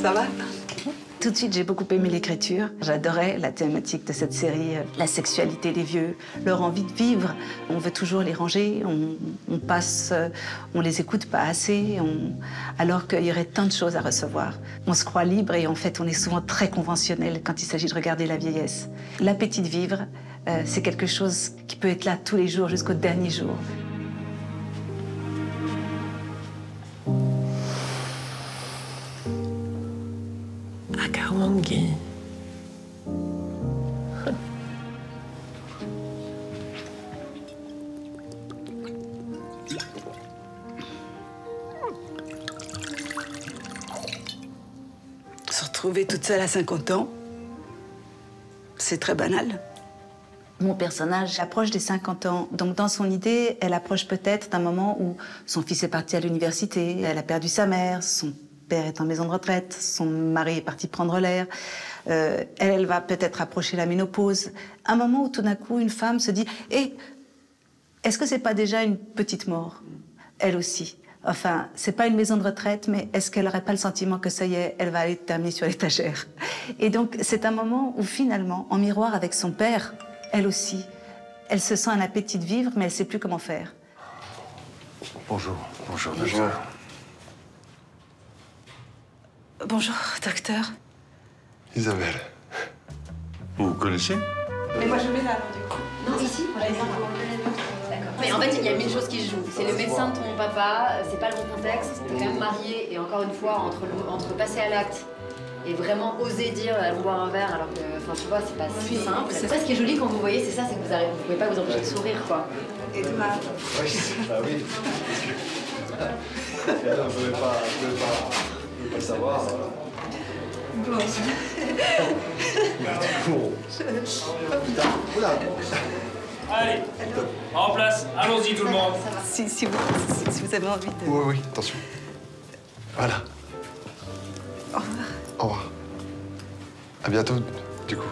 Ça va? Tout de suite, j'ai beaucoup aimé l'écriture. J'adorais la thématique de cette série, la sexualité des vieux, leur envie de vivre. On veut toujours les ranger, on les écoute pas assez, alors qu'il y aurait tant de choses à recevoir. On se croit libre et en fait, on est souvent très conventionnel quand il s'agit de regarder la vieillesse. L'appétit de vivre, c'est quelque chose qui peut être là tous les jours jusqu'au dernier jour. Akawangi. Se retrouver toute seule à 50 ans, c'est très banal. Mon personnage approche des 50 ans. Donc, dans son idée, elle approche peut-être d'un moment où son fils est parti à l'université, elle a perdu sa mère, son père est en maison de retraite, son mari est parti prendre l'air. Elle va peut-être approcher la ménopause. Un moment où, tout d'un coup, une femme se dit « Eh, est-ce que c'est pas déjà une petite mort ?» Elle aussi. Enfin, c'est pas une maison de retraite, mais est-ce qu'elle n'aurait pas le sentiment que ça y est, elle va aller terminer sur l'étagère? Et donc, c'est un moment où, finalement, en miroir avec son père, elle aussi, elle se sent un appétit de vivre, mais elle ne sait plus comment faire. Bonjour. Bonjour. Bonjour, docteur. Isabelle. Vous vous connaissez? Mais moi, je mets là, du coup. Non, ici, voilà, d'accord. Mais en fait, il y a mille choses qui se jouent. C'est le médecin de ton papa, c'est pas le bon contexte, t'es quand même marié, et encore une fois, entre passer à l'acte et vraiment oser dire allons boire un verre, alors que, enfin, tu vois, c'est pas si simple. C'est ça ce qui est joli quand vous voyez, c'est ça, c'est que vous pouvez pas vous empêcher de sourire, quoi. Et Thomas. Oui, bah oui. Et alors, je ne voulais pas le savoir. Bon. Putain, oula. Allez, en place, allons-y tout le monde. Si vous avez envie de... Oui, attention. Voilà. Au revoir. Au revoir. À bientôt, du coup.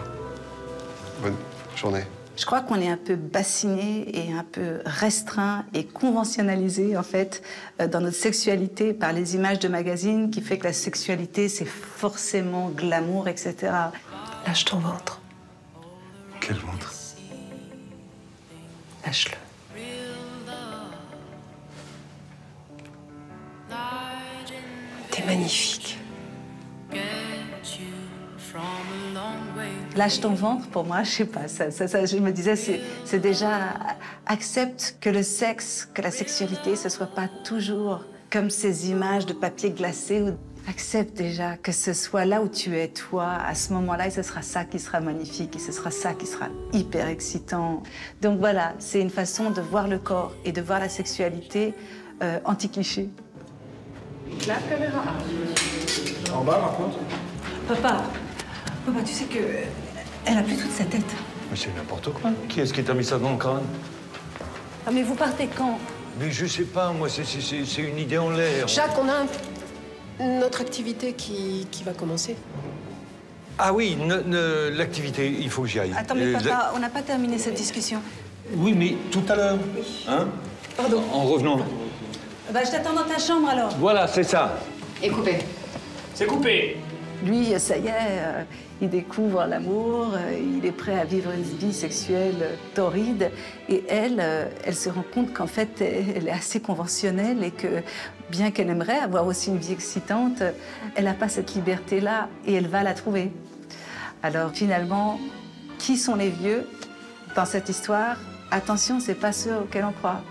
Bonne journée. Je crois qu'on est un peu bassiné et un peu restreint et conventionnalisé, en fait, dans notre sexualité par les images de magazines qui fait que la sexualité, c'est forcément glamour, etc. Lâche ton ventre. Quel ventre? Lâche-le. T'es magnifique. Lâche ton ventre, pour moi, je sais pas, je me disais, c'est déjà, accepte que le sexe, que la sexualité, ce soit pas toujours comme ces images de papier glacé. Accepte déjà que ce soit là où tu es, toi, à ce moment-là, et ce sera ça qui sera magnifique, et ce sera ça qui sera hyper excitant. Donc voilà, c'est une façon de voir le corps et de voir la sexualité anti-cliché. La caméra. En bas, par contre. Papa, tu sais que elle a plus toute sa tête. Mais c'est n'importe quoi. Qui est-ce qui t'a mis ça dans le crâne? Ah, mais vous partez quand? Mais je sais pas, moi, c'est une idée en l'air. Jacques, on a notre activité qui va commencer. Ah oui, l'activité, il faut que j'y aille. Attends, mais papa, on n'a pas terminé cette discussion. Oui, mais tout à l'heure. Hein? Pardon. En revenant. Bah, je t'attends dans ta chambre, alors. Voilà, c'est ça. Et coupé. C'est coupé. Lui, ça y est, il découvre l'amour, il est prêt à vivre une vie sexuelle torride. Et elle se rend compte qu'en fait, elle est assez conventionnelle et que, bien qu'elle aimerait avoir aussi une vie excitante, elle n'a pas cette liberté-là et elle va la trouver. Alors finalement, qui sont les vieux dans cette histoire? Attention, c'est pas ceux auxquels on croit.